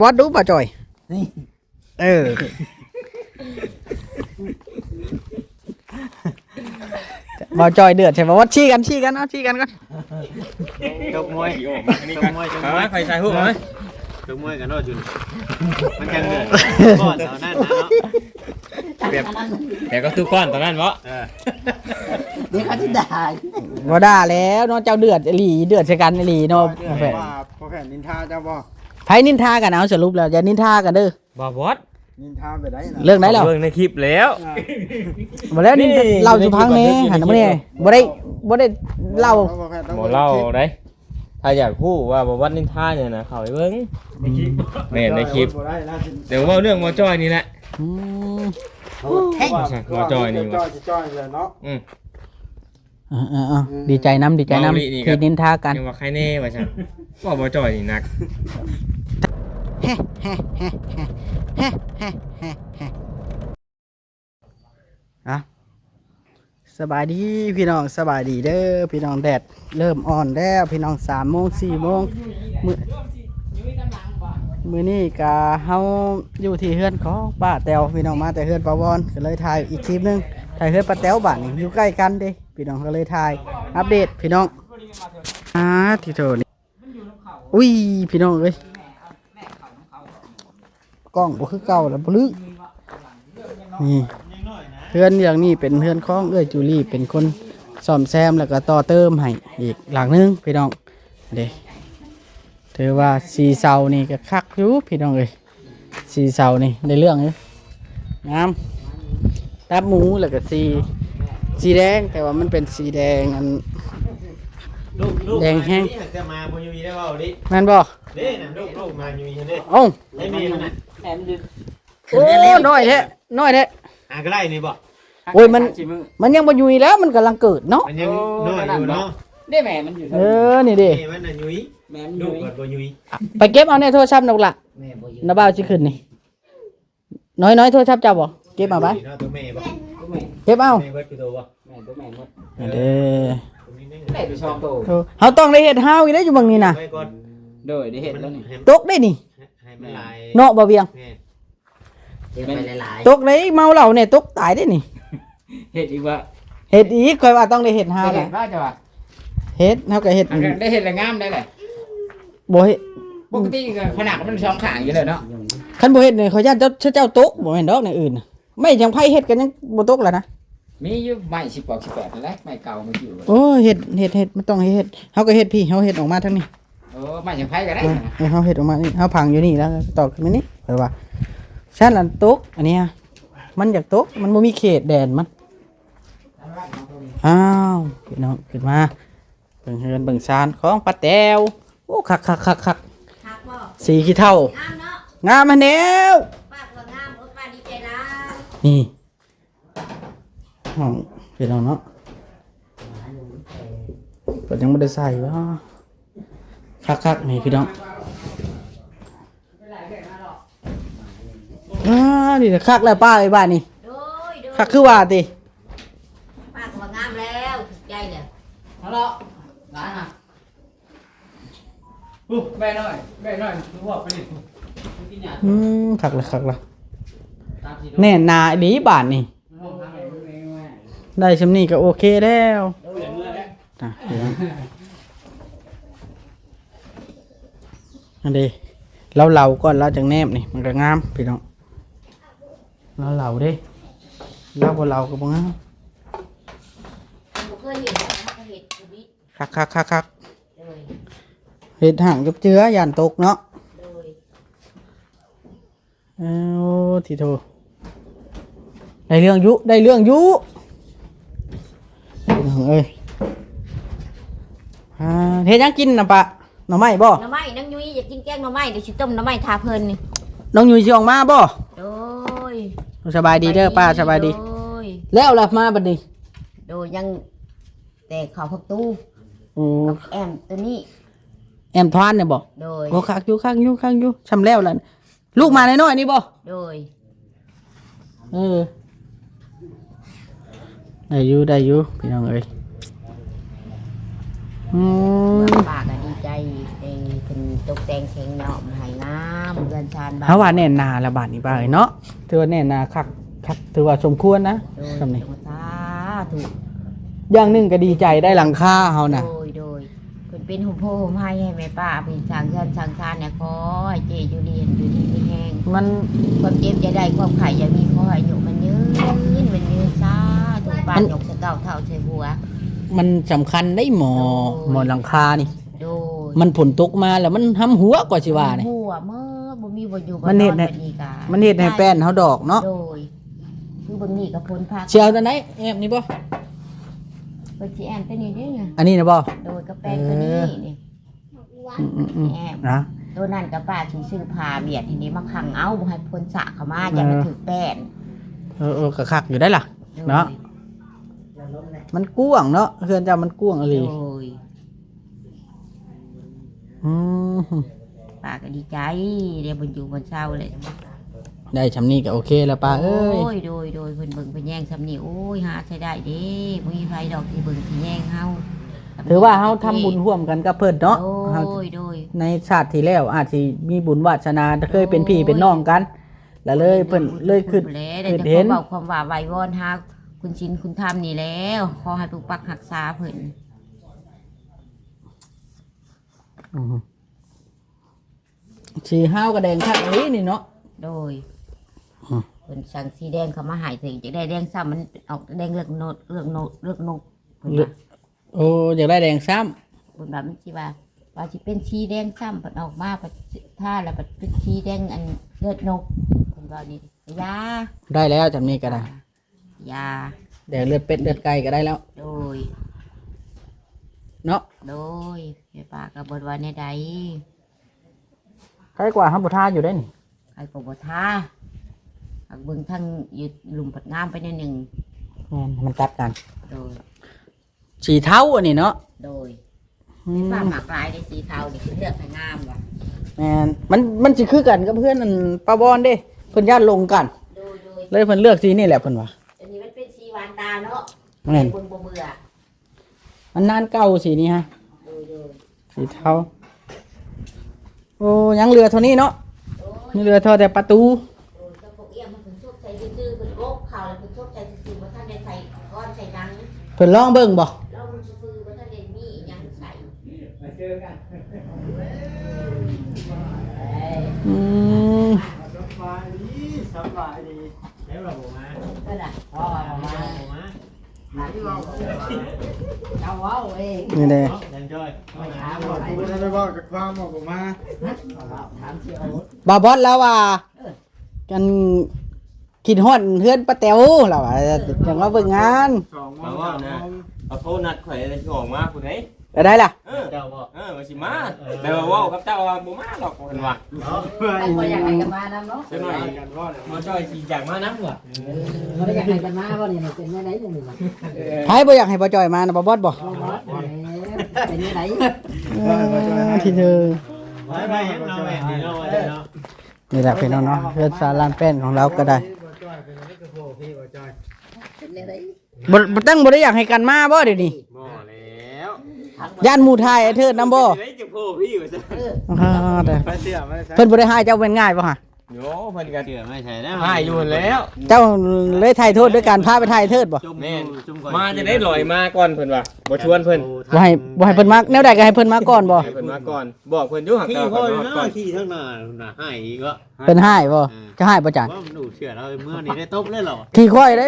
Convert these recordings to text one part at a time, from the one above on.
วัดดูป่ะจอย นี่ เออบ่จอยเดือดใช่ป่ะวัดชี้กันเอาชี้กันก่อน จกมวยจกมวยไฟใส่หัวไหมจกมวยกันโน่จุนมันกันเดือดก้อนตอนนั้นนะเนาะแบบก็ทุกก้อนตอนนั้นเพราะเดี๋ยวเขาจะด่า บ่ด่าแล้วเนาะเจ้าเดือดอีหลีเดือดใช่กันอีหลีเนาะแฟน ว่าพอแผ่นนินทาเจ้าบ่ ไผนินทากันเอาสรุปแล้วอย่านินทากันเด้อ บ่บอส นินทาไปได้นะ เรื่องไหนแล้ว เบิ่งในคลิปแล้ว บ่แล้วนี่เราสุพังแน่หันมาเนี่ยบ่ได้เล่า พอแผ่นต้อง บ่เล่าได้ถ้าอยากพูดว่าบ่วัดนินทาเนี่ยนะเข้าไปเบิ่งแม่นในคลิป บ่ได้นะ เดี๋ยวว่าเรื่องหมอจ้อยนี่แหละ อืม แท่ง หมอจ้อยนี่ จ้อยเลยเนาะ ดีใจน้ำที่นินทากัน ยังว่าใครแน่ว่าซั่นว่าหมอจ้อยนี่หนัก อะสบายดีพี่น้องสบายดีเด้อพี่น้องแดดเริ่มอ่อนแล้วพี่น้อง3 โมง 4 โมงมื้อนี้ก็เฮาอยู่ที่เฮือนของป้าแตวพี่น้องมาแต่เฮือนป้าวอนก็เลยถ่ายอีกคลิปนึงถ่ายเฮือนป้าแตวบ้านนี่อยู่ใกล้กันเด้พี่น้องก็เลยถ่ายอัปเดตพี่น้องที่โทนี่อุ้ยพี่น้องเอ้ยกล้องบ่คือเก่าแล้วบ่ลึกนี่เฮือนอย่างนี้เป็นเฮือนของเอ้ยจูลี่เป็นคนซ่อมแซมแล้วก็ต่อเติมให้อีกหลังนึงพี่น้องเด้ถือว่าสีเสานี่ก็คักอยู่พี่น้องเอ้ยสีเสานี่ได้เรื่องอยู่งามตับหมูแล้วก็สีแดงแต่ว่ามันเป็นสีแดงอัน แดงแห้ง จะมาบ่อยู่ได้เว้าดิ แม่นบ่ เด้น่ะลูกมาอยู่นี่เด้ เอ้า ได้มีมันน่ะ โอ้น้อยแท้หาก็ได้นี่บ่ โอ้ยมันยังบ่อยู่อีแล้วมันกำลังเกิดเนาะ มันยังน้อยอยู่เนาะ ได้แม่มันอยู่ นี่เด้ นี่มันน่ะอยู่อี แม่มันอ ลู ยู่ กก็บ่อยู่อี ไปเก็บเอาในโทรศัพท์นกละ แม่บ่อยู่ น้าบ่าวสิขึ้นนี่น้อยโทรศัพท์เจ้าบ่เก็บเอาไป เนาะตัวแม่บ่ แม่ เก็บเอา แม่เบิดคือตัวบ่ แม่ตัวแม่หมด เด้อ ตัวนี้แม่ง ได้ไปชอบโต เฮาต้องได้เฮ็ดเฮาอีกได้อยู่บางนี้น่ะ ไว้ก่อน โดยได้เห็นแล้วนี่ ตกได้นี่ ให้มันลาย เนาะบ่เวียง แม่ เห็นไปหลาย ตกได้เมาเหล้าเนี่ยตกตายได้นี่ เห็ดอีกว่า เฮ็ดอีกค่อยว่าต้องได้เฮ็ดเฮา เห็ น่ะ ดว่าจะว่า เฮ็ดเฮาก็เฮ็ด ได้เห็ดละงามได้แหละ บ่เฮ็ด ปกติก็ขนาดมันสองข้างอยู่เลยเนาะ คันบ่เฮ็ดนี่เขาย่านเจ้าตกบ่แม่นดอกในอื่นน่ะไม่จังไผเฮ็ดกันยังบ่ตกแล้วนะ มีอยู่ไม้10 18นั่นแหละไม้เก่ามันอยู่ โอ้เฮ็ดมันต้องเฮ็ดเฮาก็เฮ็ดพี่เฮาเฮ็ดออกมาทางนี้ โอ้ไม้จังไผก็ได้ เฮาเฮ็ดออกมานี่เฮาพังอยู่นี่แล้วต่อขึ้นมานี่แปลว่าชั้นอันตกอันเนี้ยมันอยากตกมันบ่มีเขตแดนมันอ้าวพี่น้องขึ้นมาเบิ่งเฮือนเบิ่งซานของป้าแตวโอ้คัก หักบ่ สีขี้เท่าง ามเนาะ งามมาแนว ป้าก็งามโอ้ป้าดีใจนะ นี่ห้องพี่น้องเนาะก็ยังบ่ได้ใส่ว่าคักนี่พี่น้องนี่คักแล้วป้าไอ้บ้านนี่ โดย คักคือว่าติ ป้าก็ว่างามแล้วถูกใจเนี่ย เอาละร้านอ่ะแม่น้อยรู้ว่าไปนี่กินหยา คักละ ตามที่ แน่นาดีบ้านนี่ได้ชำนี้ก็โอเคแล้วนะพี่น้องอันนี้เราก่อนเราจังแนบนี่มันก็งามพี่น้องเราเด้เราบ่เราก็บ่งาม บ่เคยเห็นนะเห็ดชีวิต คัก โดย เห็ดห่างกับเจือย่านตกเนาะ โดย เอาทีโทได้เรื่องยุพี่น้องเอ้ยเฮ็ดหยังกินน่ะปะหน่อไม้บ่ หน่อไม้นังยุ้ยอยากกินแกงหน่อไม้เดี๋ยวสิต้มหน่อไม้ทาเพิ่นนี่ น้องยุ้ยสิออกมาบ่ โดย สบายดีเด้อป้าสบายดี โดย แล้วล่ะมาบัดนี้ โดยยังแต่ข้าวผักตู้ โอ้ กับแอมตัวนี้ แอมทวานเนี่ยบ่ โดย โอ้คักอยู่ชำแล้วล่ะลูกมาน้อยๆนี่บ่ โดย เออได้อยู่พี่น้องเอ้ย ป้าก็ดีใจ ใจได้เป็นตกแต่งเสียงเหาะให้งามเรือนชานบ้าน เฮาว่าแน่นนาละบาดนี้ป้าเอ้ยเนาะถือว่าแน่นนาคักถือว่าสมควรนะ โดย สำนี้ สาธุ อย่างหนึงก็ดีใจได้หลังคาเฮาน่ะ โดยเพิ่นเป็นหุ่มโพหุ่มให้ให้แม่ป้าเป็นช่างเรือนช่างชานเนี่ยขอให้เจอยู่ดีอยู่ดีมีแฮง มัน ความเจ็บจะได้ความไข่จะมีขอให้อยู่มันยืนมันยืนซาถูกปานยกสะเก้าเท่าใส่หัว มันสำคัญได้หมอ โอ้ย หมอหลังคานี่ โดย มันผลตกมาแล้วมันห้ำหัวกว่าสิว่านี่ หัวเมื่อบ่มีบ่อยู่บ่ มันเฮ็ดให้ แบบกา มันเฮ็ดให้แป้นเฮาดอกเนาะ โดยคือบางนี่ก็พ้นภาค เชียวตัวไหนแอบนี่บ่ เปิดสิแอนไปนี่เด้อเนี่ย อันนี้นะบ่ โดยกระแปงตัวนี้นี่ อืม แอบ นะ ตัวนั้นกับป้าสิซื้อผ้าเบียดทีนี้มาขังเอาบ่ให้พ้นสระเข้ามาอย่ามันถึกแป้น ก็คักอยู่ได้ล่ะ เนาะ มันกว้างเนาะเฮือนเจ้ามันกว้างอะไร โดย อืม ป้าก็ดีใจเดี๋ยวบนอยู่บนเช้าเลย ได้ชำนี้ก็โอเคแล้วป้าเอ้ย โดยเพิ่นเบิ่งเพิ่นแย่งซำนี่โอ้ยหาใช้ได้เด้บ่มีไผดอกที่เบิ่งที่แย่งเฮา ถือว่าเฮาทำบุญร่วมกันกับเพิ่นเนาะเฮา โดย ในชาติที่แล้วอาจสิมีบุญวาสนาเคยเป็นพี่เป็นน้องกัน แล้วเลยเพิ่นเลยขึ้น ได้ ขึ้น แต่ เห็น เว้าความว่าไว้วอนหาคุณชินคุณธรรมนี่แล้วขอให้ปกปักรักษาเพิ่น อือสีห้าวกระแดงคักนี้นี่เนาะ โดย อืม เพิ่นสั่งสีแดงเข้ามาให้ถึงจะได้แดงซ้ำมันออกแดงเลือกโนดเลือกนกเพิ่นว่า โอ้อยากได้แดงซ้ เพิ่นว่ามันสิว่าสิเป็นสีแดงซ้ำเพิ่นออกมาเพิ่นถ้าแล้วเพิ่นเป็นสีแดงอันเลือดนกเพิ่นว่านี่ยา ำได้แล้วจำนี้ก็ได้ ยา แดงเลือดเป็ดเลือดไก่ก็ได้แล้ว โดย เนาะ โดยแม่ป้าก็บ่ว่าแนวใด ใกล้กว่าห้ามบุทาอยู่ได้นี่ ใครก็บ่ท่าหากเบิ่งทั้งอยู่หลุมปัดงามไปนิดหนึง แม่นมันตัดกัน โดย สีเท้าอันนี้เนาะ โดย อื แม่ ม ป้าหมากลายได้สีเทานี่คือเลือกให้งามว่ะ แม่นมันสิคือกันกับเพื่อนอันปลาบอนเด้เพิ่นญาติลงกัน โดย เลยเพิ่นเลือกสีนี่แหละเพิ่นว่า อันนี้มันเป็นสีหวานตาเนาะ แม่น เบิ่งบ่เบื่อ มันนานเก่าสีนี้ฮะ โดย สีเทาโอ้ยังเหลือเท่านี้เนาะ โอ้ย ยังเหลือเท่าแต่ประตู โดยเจ้าพวกเอี้ยมมันเพิ่นชอบใส่ซื่อๆเพิ่นโกกข่าวแล้วเพิ่นชอบใส่ซื่อๆบ่ทันได้ใส่ก้อนใส่หนัง เพิ่นลองเบิ่งบ่ แล้วมันซื่อๆบ่ทันได้มีอิหยังใส่ มาเจอกัน อืม สบายดีสบายดี แล้วเราบอกมา ก็ล่ะพ่อเอามา บอกมา หาที่ว่าเอาเว้าเอง นี่เด้ ยังจ้อย ไปหา บ บ่ อก ได้ กูจะไปบอกกับความบอกผมมา ถามสิเอา บาบอสแล้วว่ากันกินฮอดเฮือนป้าแต๋วแล้วว่าจังว่าเบิ่งงาน สองโม เอา ง ว่า สาม นะ โมง เอาโทรนัดข่อยอะไรที่ออกมาคุณไหน ไปได้ล่ะ เจ้าบอกว่าสิมาแต่ว่าเว้ากับเจ้าว่าบ่มาหรอกเพิ่นว่า เพื่อน ไปบ่อยากให้กันมานํเนาะ จังหน่อย กันว่าเนี่ย มาจ้อยสิอยากมานํว่ะ บ่ได้อยากให้กันมาบ่นี่มันเป็นจังได๋จังนี่ล่ะ ไผบ่อยากให้บ่จอยมานะบ่บอสบ่ บ่บ่เป็นจังได๋ ที่หนึ่ง ไปไปยังเราแม่นี่เนาะว่าเนาะ นี่แหละพี่น้องเนาะเฮือนซาลานแป้นของเราก็ได้ บ่จอยเป็นอะไรก็โผล่พี่บ่จอย เป็นจังได๋ บ่ตั้งบ่ได้อยากให้กันมาบ่เดี๋ยวนี้ บ่แล้ว ย่านหมู่ไทยไอ้เทิดนำบ่ ได้จังโพพี่ว่าซั่น แต่ ไปเสียไม่ได้ใช้ เพิ่นบ่ได้ให้เจ้าเป็นง่ายบ่ฮะ โยเพิ่นก็เชื่อไม่ใช่แล้วหายอยู่แล้ว เจ้าเลยไทยโทษด้วยการพาไปไทยเทิดบ่ แม่นมาจะได้ลอยมาก่อนเพิ่นว่าบ่ชวนเพิ่น บ่ให้เพิ่นมาแนวใดก็ให้เพิ่นมาก่อนบ่ ให้เพิ่นมาก่อนบอกเพิ่นอยู่หัก ขี้ เก่า พ่อ เพิ่น นะ มาก่อน ขี้ทั้งหน้าน่ะให้อีกก็ เพิ่นให้บ่จะให้บ่จัน ว่ามันดูเชื่อเราเมื่อนี้ได้ตบเลยเหรอ ขี่ค่อยได้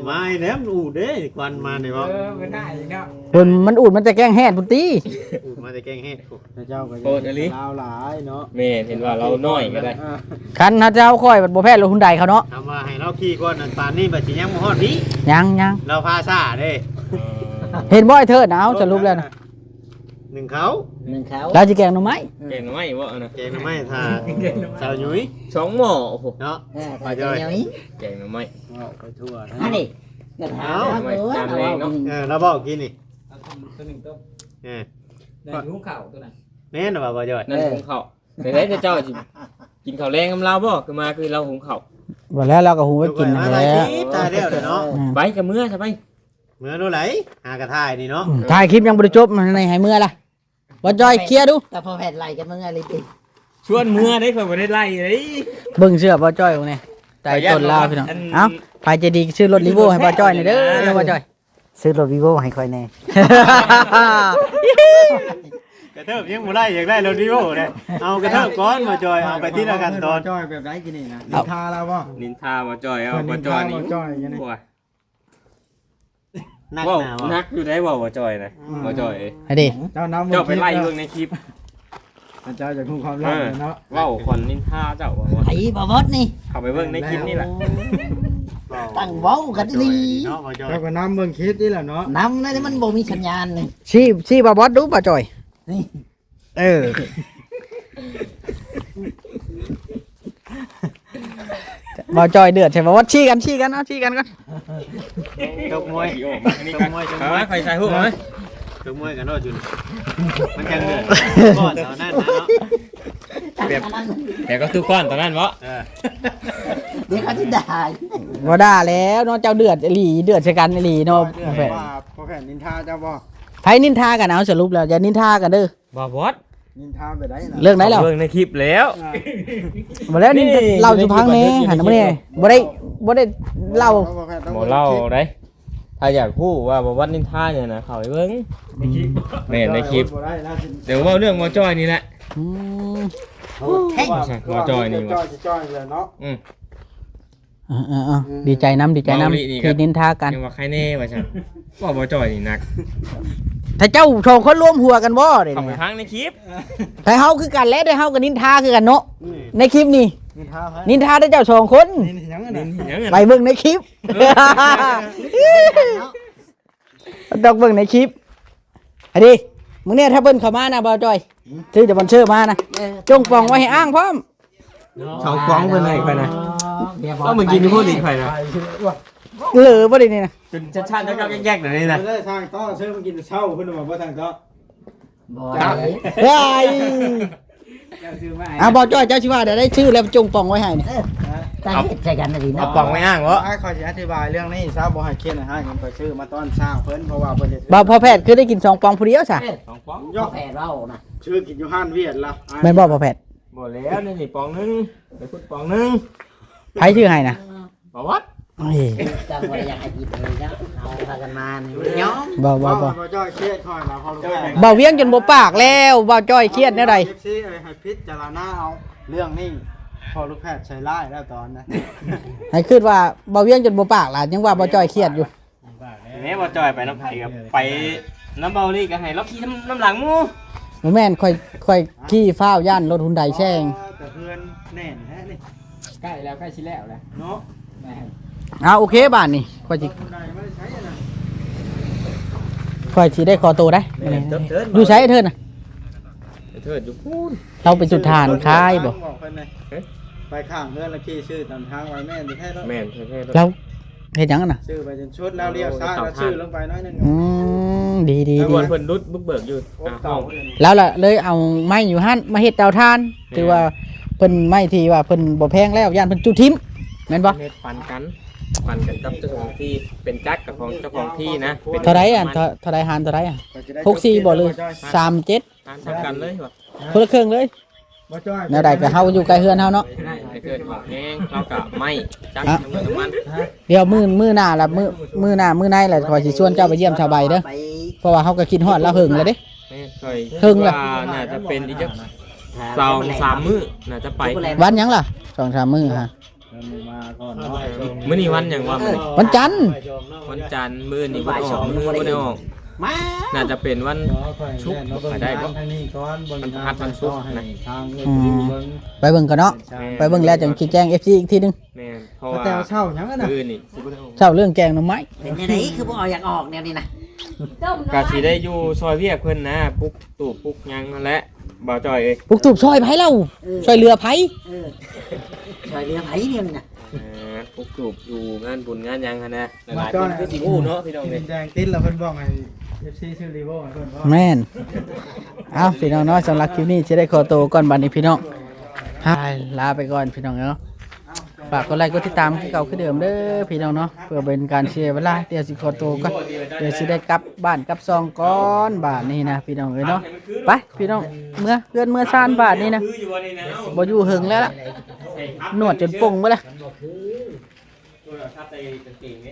มาไอ้แหนมดูเด้ควันมาเนี่ยว่า ไม่ได้อีกแล้ว เพิ่นมันอูดมันจะแกล้งแฮดพุ่นติ มาแต่แกงเฮ็ด เจ้าก็ โอ้อลิ ลาวหลายเนาะ แม่เห็นว่าเราน้อยก็ได้ คันถ้าเจ้าค่อยบ่แพ้รถหุ่นใดเขาเนาะ ทำมาให้เราขี้ก่อนนั่นป่านนี้บัดสิยังบ่ฮอดนี้ ยัง เราพาซ่าเด้ เห็นบ่ไอ้เทิดนะเอาสรุปแล้วนะ หนึ่งเขา หนึ่งเขา เราสิแกล้งหน่อไม้ เก่งน้อยบ่นะ แกงหน่อไม้ทาสาวยุ้ย สองหม้อโอ้โห เนาะ ไปเจออย่างนี้ เก่งน้อย เอาไปทั่วนะ อันนี้ก็ถามว่าเออเราเอา เราบอกกินนี่ ตัวหนึ่งต้ม เออ ในหูเข่าตัวนั้น แม่นบ่บ่จอย นั่นหุงข้าวแต่ได้แต่เจ้าสิกินข้าวแรงกับเราบ่คือมาคือเราหุงข้าว บ่แล้วเราก็หูไว้กินนั่นแหละ ตายแล้วเนาะ อืม ไปกับเมื่อใช่ไป เมื่อโน่นไหลหากระทายนี่เนาะ ถ่ายคลิปยังบ่ได้จบในให้เมื่อล่ะบ่จอยเคลียร์ดู แต่พอแผ่นไหลกันมึงอะไรติ ชวนเมื่อได้เพิ่นบ่ได้ไล่เลย เบิ่งเสื้อบ่จอยของนี่ใจต้นลาวพี่น้องเอ้าใครจะดีซื้อรถลีโวให้บ่จอยหน่อยเด้อบ่จอย ซื้อรถวีโวให้ค่อยแน่ กระเทิบยังบ่ได้อยากได้รถดิโอเลยเอากระเทิบก่อนมาจอยเอาไปที่ละกันตอน จอยแบบไรกินนี่นะนินทาแล้วบ่ นินทาบ่จ่อยเอาบ่จ่อยนี่ จอยกันนี่ บ่ นัก ว้า หนาว นักอยู่ได้บ่จ่อยนะบ่จ่อย ให้ดิ เจ้าน้ำ เจ้าไปไล่เบิ่งในคลิป เจ้าจะคุ้มความรักเนาะ เว้าคนนินทาเจ้าว่า ไอ้บ่บดนี่ เข้าไปเบิ่งในคลิปนี่แหละ ตั้งเว้ากันดี เนาะมาจอย เจ้าก็น้ำเบิ่งคิดนี่แหละเนาะ น้ำนั่นมันบ่มีสัญญาณนี่ ชี้บ่บอสดูบ่จอย นี่ เออบ่จอยเดือดใช่บ่ว่าชี้กันเอาชี้กันก่อน จกมวยจกมวยจกมวย ใครใส่ฮู้มั้ย จกมวยกันเนาะจุนมันจังเดือดก่อนเอานั่นนะเนาะ แบบแต่ก็ทุกคนตอนนั้นบ่ เดี๋ยวเขาจะด่า บ่ด่าแล้วเนาะเจ้าเดือดอีหลีเดือดใส่กันอีหลีเนาะพ่อแฟน ว่าพอแผ่นนินทาเจ้าบ่ ไผนินทากันเอาสรุปแล้วอย่านินทากันเด้อ บ่บอส นินทาไปได้นะ เรื่องไหนแล้ว เบิ่งในคลิปแล้ว บ่แล้วนินเล่าสุพังแน่หันมานี่บ่ได้เล่า บ่เล่าได้ถ้าอยากฮู้ว่าบ่วัดนินทาเนี่ยนะเข้าไปเบิ่งแม่นในคลิปเดี๋ยวเว้าเรื่องบ่จ่อยนี่แหละ อืม แท่ง บ่จ่อยนี่ จ บ่ อยจอยเลยเนาะ ดีใจน้ำที่นินทากัน ยังว่าใครแน่ว่าซั่นว่าบ่จ่อยนี่นัก ถ้าเจ้าโชว์คนรวมหัวกันบ่เด้ เข้าไปฟังในคลิป แต่เฮาคือกันแล้วได้เฮากับนินทาคือกันเนาะในคลิปนี้ นินทาไผ นินทาได้เจ้าสองคน นินยังน่ะ ยังไง ไปเบิ่งในคลิปต้องเบิ่งในคลิปอันนี้มึงเนี่ยถ้าเบิ่นเข้ามานะบ่าวจอยซื้อจะบันเชื่อมานะจงปองไว้ให้อ้างพร้อม สองฟ้องเพิ่นให้ไปนะต้องมึงกินพูดอีกไปนะ เหลือบ่ได้นี่นะ จนชาติๆแล้วแยกๆแบบนี้นะ ได้ทางต้อซื้อมากินเช้าเพิ่นมาบ่ทางต้อ บ่ เฮ้ยบ่าวจอยเจ้าสิว่าได้ชื่อแล้วจงปองไว้ให้นี่ ตั้งใจกันดี เอา เนาะ ปองไม่อ้างวะ ขอสิอธิบายเรื่องนี้ซะบ่ให้เครียดให้ผมไปซื้อมาตอนเช้าเพิ่นเพราะว่าเพิ่นจะ บ่าวพอแพทย์คือได้กิน2ปองผู้เดียวซะ สองฟ้อง ยก แผ่เรานะ ชื่อกินอยู่ห้านเวียดละ แม่นบ่พอแพทย์ หมดแล้วนี่ปองนึงไปพูดปองนึง ไผชื่อให้นะ บอกวัด เอ้ย จังว่าอยากให้กินเลยเนาะเอาพากันมานี่ย้อม บ่ บ่ บ่ จ้อยเครียดค่อยแล้วพอรู้แล้ บ่าวเวียงจนบ่ปากแล้วบ่าวจ้อยเครียดแนวใด ซี่ให้พิจารณาเอาเรื่องนี้พอลูกแพทย์ใช้ไล่แล้วตอนนะ ให้คิดว่าบ่าวเวียงจนบ่ปากล่ะยังว่าบ่าวจ้อยเครียดอยู่ นี่บอจอยไปน้ำไผ่กับไปน้ำเบานี่ก็ให้เราขี่น้ำหลังมู บ่แม่นค่อยขี้ฟ้าวย่านรถหุ่นใดแช่ง แต่เพื่อนแน่นแท้นี่ ใกล้แล้วใกล้ชิแล้วแหละ เนาะ แม่ เอาโอเคบ้านนี่ค่อยสิ คนใดไม่ได้ใช้นะ ค่อยสิได้ขอตัวได้อยู่ใช้เถิดน่ะ เถิดอยู่พูน เราไปจุดทานคายบ่ บอกเพิ่นเลยไปข้างเพื่อนแล้วขี่ชื่อตามทางไว้แม่นแท้แล้ว แม่นแท้ๆ เราเฮ็ดหยังกันน่ะ ชื่อไปจนชุดแล้วเรียกซ้ายแล้วชื่อลงไปน้อยนึง ดี ไอ้วนเพิ่นรุดบุกเบิกอยู่ โอ้ ห้ เก่า อง แล้วล่ะเลยเอาไม้อยู่หั่นมาเฮ็ดเตาถ่านถือว่าเพิ่นไม้ที่ว่าเพิ่นบ่แพงแล้วย่านเพิ่นจุดทิ่มแม่นบ่ เฮ็ดปันกันกับเจ้าของที่เป็นจักกับของเจ้าของที่นะ เท่าไรอ่ะเท่าไรหารเท่าไรอ่ะ64บ่เลย37 ทานทำกันเลยว่ะ คนละครึ่งเลย บ่จ้อย แนวใดก็เฮาอยู่ใกล้เฮือนเฮาเนาะ ไอ้เกิดของแห้งเรากับไม้จักน้ำมัน เดี๋ยวมื้อหน้าละมื้อหน้ามื้อในล่ะขอยสิชวนเจ้าไปเยี่ยมชาวใบเด้อ ไป เพราะว่าเฮาก็คิดฮอดแล้วหึงแล้วเด้ แม่เคย เพิ่งล่ะ ว่าน่าจะเป็นอีกจัก2-3 มื้อน่าจะไป วันหยังล่ะ2-3มื้อฮะ มาก่อนเนาะ มื้อนี้วันหยังว่ามื้อนี้ วันจันทร์ วันจันทร์มื้อนี้บ่ได้ออกมื้อบ่ได้ออก มา น่าจะเป็นวัน ชุบไปได้บ่ ทางนี้ก่อนบน มันพัดมันชุบนะ ทางเงิน อืม เบิ่ง ไปเบิ่งกันเนาะไปเบิ่งแล้วจังคิดแจ้ง FC อีกทีนึง แม่นเพราะ แล้ว ว่า แต่เช่าหยังกันน่ะ มื้อนี้สิบ่ได้ออก เจ้าเรื่องแกงหน่อไม้ เป็นยังไงคือบ่อยากออกแนวนี้นะ ก็สิได้อยู่ซอยเวียกเพิ่นนะปุ๊กตู่ปุ๊กหยังนั่นแหละบ่าวจอยเอ้ย ปลูกตูบซอยไผเล่าซอยเรือไผ ช่วยเหลือไผเดียวนี่นะ ปุ๊กตู่อยู่งานบุญงานหยังหั่นนะหลายๆคนคือสิฮู้เนาะพี่น้อง ดิ เอ้ย นแดงติดแล้วเพิ่นบอกให้ FC ชื่อรีโวให้เพิ่นบอก แม่นเอาพี่น้องเนาะสำหรับคลิปนี้สิได้ขอตัวก่อนบัดนี้พี่น้องลาไปก่อนพี่น้องเนาะ เอา ฝากกดไลค์กดติดตามคือเก่าคือเดิมเด้อพี่น้องเนาะเพื่อเป็นการเชียร์เวลาเดี๋ยวสิขอตัวก่อนเดี๋ยวสิได้กลับบ้านกลับซองก่อนบ้านนี่นะพี่น้องเอ้ยเนาะไปพี่น้องเมื่อเพื่อนเมื่อซานบ้านนี่นะบ่อยู่หึงแล้วล่ะหนวดจนป่งบ่ล่ะ มันบ่คือ ตัวเราชอบใจกางเกงนี้